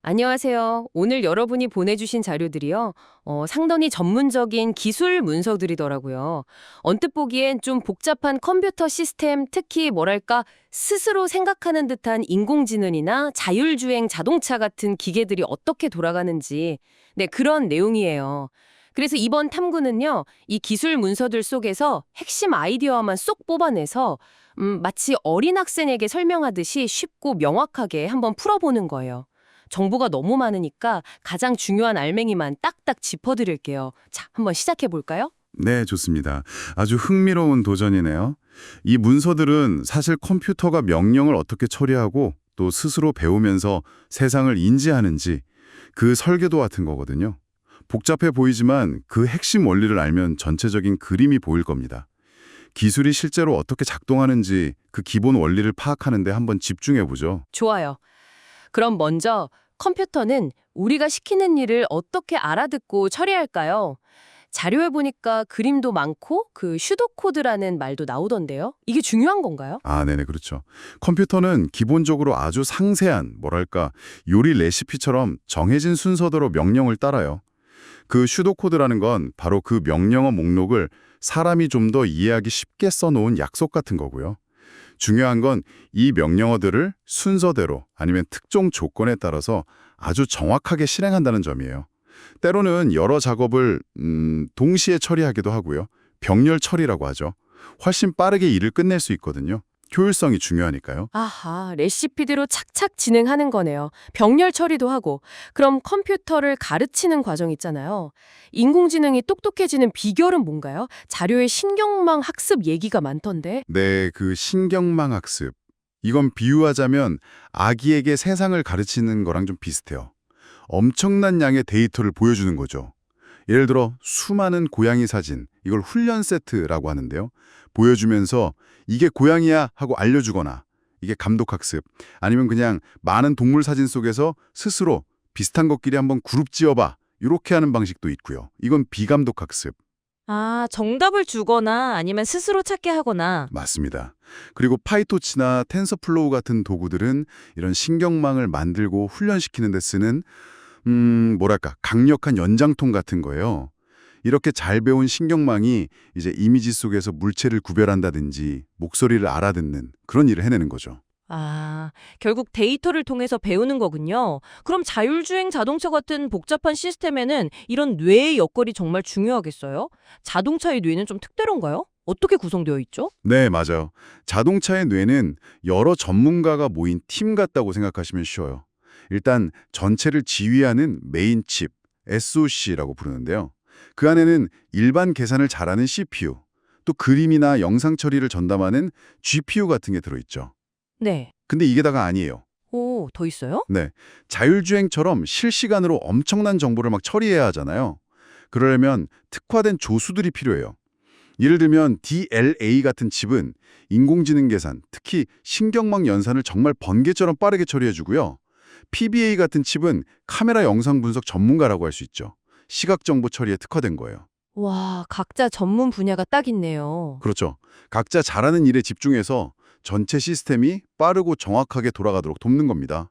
안녕하세요. 오늘 여러분이 보내주신 자료들이요. 상당히 전문적인 기술 문서들이더라고요. 언뜻 보기엔 좀 복잡한 컴퓨터 시스템, 특히 뭐랄까, 스스로 생각하는 듯한 인공지능이나 자율주행 자동차 같은 기계들이 어떻게 돌아가는지, 네, 그런 내용이에요. 그래서 이번 탐구는요, 이 기술 문서들 속에서 핵심 아이디어만 쏙 뽑아내서, 마치 어린 학생에게 설명하듯이 쉽고 명확하게 한번 풀어보는 거예요. 정보가 너무 많으니까 가장 중요한 알맹이만 딱딱 짚어드릴게요. 자, 한번 시작해 볼까요? 네, 좋습니다. 아주 흥미로운 도전이네요. 이 문서들은 사실 컴퓨터가 명령을 어떻게 처리하고 또 스스로 배우면서 세상을 인지하는지 그 설계도 같은 거거든요. 복잡해 보이지만 그 핵심 원리를 알면 전체적인 그림이 보일 겁니다. 기술이 실제로 어떻게 작동하는지 그 기본 원리를 파악하는 데 한번 집중해 보죠. 좋아요. 그럼 먼저 컴퓨터는 우리가 시키는 일을 어떻게 알아듣고 처리할까요? 자료에 보니까 그림도 많고 그 슈도코드라는 말도 나오던데요. 이게 중요한 건가요? 아, 네네, 그렇죠. 컴퓨터는 기본적으로 아주 상세한, 뭐랄까, 요리 레시피처럼 정해진 순서대로 명령을 따라요. 그 슈도코드라는 건 바로 그 명령어 목록을 사람이 좀 더 이해하기 쉽게 써놓은 약속 같은 거고요. 중요한 건 이 명령어들을 순서대로 아니면 특정 조건에 따라서 아주 정확하게 실행한다는 점이에요. 때로는 여러 작업을 동시에 처리하기도 하고요. 병렬 처리라고 하죠. 훨씬 빠르게 일을 끝낼 수 있거든요. 효율성이 중요하니까요. 아하, 레시피대로 착착 진행하는 거네요. 병렬 처리도 하고. 그럼 컴퓨터를 가르치는 과정 있잖아요. 인공지능이 똑똑해지는 비결은 뭔가요? 자료에 신경망 학습 얘기가 많던데. 네, 그 신경망 학습. 이건 비유하자면 아기에게 세상을 가르치는 거랑 좀 비슷해요. 엄청난 양의 데이터를 보여주는 거죠. 예를 들어 수많은 고양이 사진, 이걸 훈련 세트라고 하는데요. 보여주면서 이게 고양이야 하고 알려주거나 이게 감독학습, 아니면 그냥 많은 동물 사진 속에서 스스로 비슷한 것끼리 한번 그룹 지어봐 이렇게 하는 방식도 있고요. 이건 비감독학습. 아, 정답을 주거나 아니면 스스로 찾게 하거나. 맞습니다. 그리고 파이토치나 텐서플로우 같은 도구들은 이런 신경망을 만들고 훈련시키는 데 쓰는 뭐랄까 강력한 연장통 같은 거예요. 이렇게 잘 배운 신경망이 이제 이미지 속에서 물체를 구별한다든지 목소리를 알아듣는 그런 일을 해내는 거죠. 아, 결국 데이터를 통해서 배우는 거군요. 그럼 자율주행 자동차 같은 복잡한 시스템에는 이런 뇌의 역할이 정말 중요하겠어요? 자동차의 뇌는 좀 특별한가요? 어떻게 구성되어 있죠? 네, 맞아요. 자동차의 뇌는 여러 전문가가 모인 팀 같다고 생각하시면 쉬워요. 일단 전체를 지휘하는 메인 칩, SoC라고 부르는데요. 그 안에는 일반 계산을 잘하는 CPU, 또 그림이나 영상 처리를 전담하는 GPU 같은 게 들어있죠. 네. 근데 이게 다가 아니에요. 오, 더 있어요? 네, 자율주행처럼 실시간으로 엄청난 정보를 막 처리해야 하잖아요. 그러려면 특화된 조수들이 필요해요. 예를 들면 DLA 같은 칩은 인공지능 계산, 특히 신경망 연산을 정말 번개처럼 빠르게 처리해주고요. PBA 같은 칩은 카메라 영상 분석 전문가라고 할 수 있죠. 시각 정보 처리에 특화된 거예요. 와, 각자 전문 분야가 딱 있네요. 그렇죠. 각자 잘하는 일에 집중해서 전체 시스템이 빠르고 정확하게 돌아가도록 돕는 겁니다.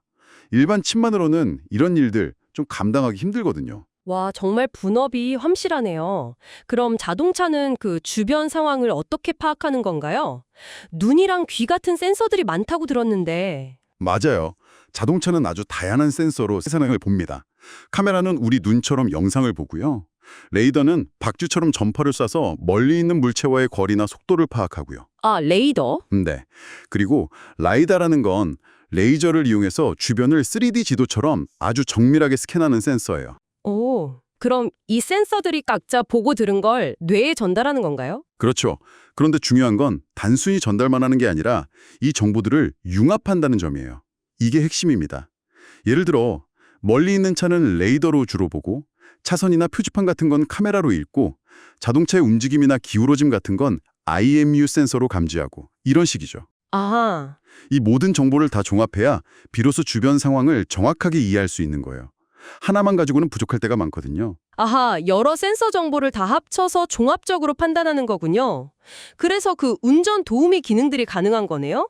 일반 칩만으로는 이런 일들 좀 감당하기 힘들거든요. 와, 정말 분업이 확실하네요. 그럼 자동차는 그 주변 상황을 어떻게 파악하는 건가요? 눈이랑 귀 같은 센서들이 많다고 들었는데. 맞아요. 자동차는 아주 다양한 센서로 세상을 봅니다. 카메라는 우리 눈처럼 영상을 보고요. 레이더는 박쥐처럼 전파를 쏴서 멀리 있는 물체와의 거리나 속도를 파악하고요. 아, 레이더? 네. 그리고 라이다라는 건 레이저를 이용해서 주변을 3D 지도처럼 아주 정밀하게 스캔하는 센서예요. 오, 그럼 이 센서들이 각자 보고 들은 걸 뇌에 전달하는 건가요? 그렇죠. 그런데 중요한 건 단순히 전달만 하는 게 아니라 이 정보들을 융합한다는 점이에요. 이게 핵심입니다. 예를 들어 멀리 있는 차는 레이더로 주로 보고 차선이나 표지판 같은 건 카메라로 읽고 자동차의 움직임이나 기울어짐 같은 건 IMU 센서로 감지하고 이런 식이죠. 아, 이 모든 정보를 다 종합해야 비로소 주변 상황을 정확하게 이해할 수 있는 거예요. 하나만 가지고는 부족할 때가 많거든요. 아하, 여러 센서 정보를 다 합쳐서 종합적으로 판단하는 거군요. 그래서 그 운전 도우미 기능들이 가능한 거네요?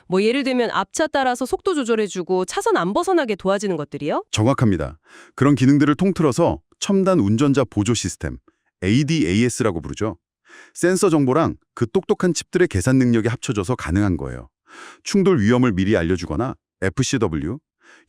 뭐 예를 들면 앞차 따라서 속도 조절해주고 차선 안 벗어나게 도와주는 것들이요? 정확합니다. 그런 기능들을 통틀어서 첨단 운전자 보조 시스템, ADAS라고 부르죠. 센서 정보랑 그 똑똑한 칩들의 계산 능력이 합쳐져서 가능한 거예요. 충돌 위험을 미리 알려주거나 FCW,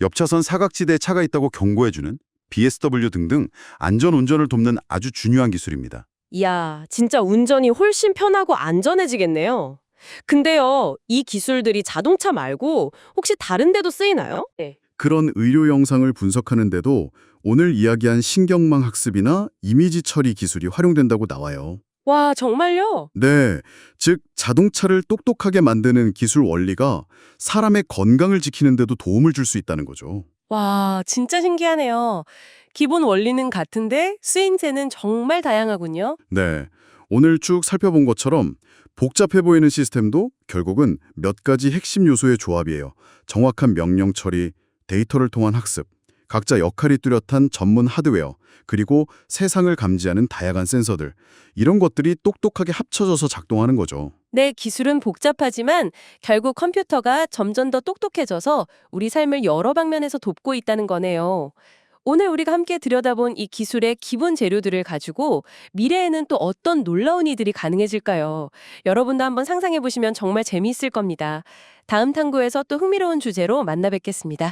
옆차선 사각지대에 차가 있다고 경고해주는 BSW 등등 안전 운전을 돕는 아주 중요한 기술입니다. 이야, 진짜 운전이 훨씬 편하고 안전해지겠네요. 근데요, 이 기술들이 자동차 말고 혹시 다른 데도 쓰이나요? 네. 그런 의료 영상을 분석하는 데도 오늘 이야기한 신경망 학습이나 이미지 처리 기술이 활용된다고 나와요. 와, 정말요? 네, 즉 자동차를 똑똑하게 만드는 기술 원리가 사람의 건강을 지키는 데도 도움을 줄 수 있다는 거죠. 와, 진짜 신기하네요. 기본 원리는 같은데 쓰임새는 정말 다양하군요. 네, 오늘 쭉 살펴본 것처럼 복잡해 보이는 시스템도 결국은 몇 가지 핵심 요소의 조합이에요. 정확한 명령 처리, 데이터를 통한 학습, 각자 역할이 뚜렷한 전문 하드웨어, 그리고 세상을 감지하는 다양한 센서들. 이런 것들이 똑똑하게 합쳐져서 작동하는 거죠. 네, 기술은 복잡하지만 결국 컴퓨터가 점점 더 똑똑해져서 우리 삶을 여러 방면에서 돕고 있다는 거네요. 오늘 우리가 함께 들여다본 이 기술의 기본 재료들을 가지고 미래에는 또 어떤 놀라운 일들이 가능해질까요? 여러분도 한번 상상해 보시면 정말 재미있을 겁니다. 다음 탐구에서 또 흥미로운 주제로 만나 뵙겠습니다.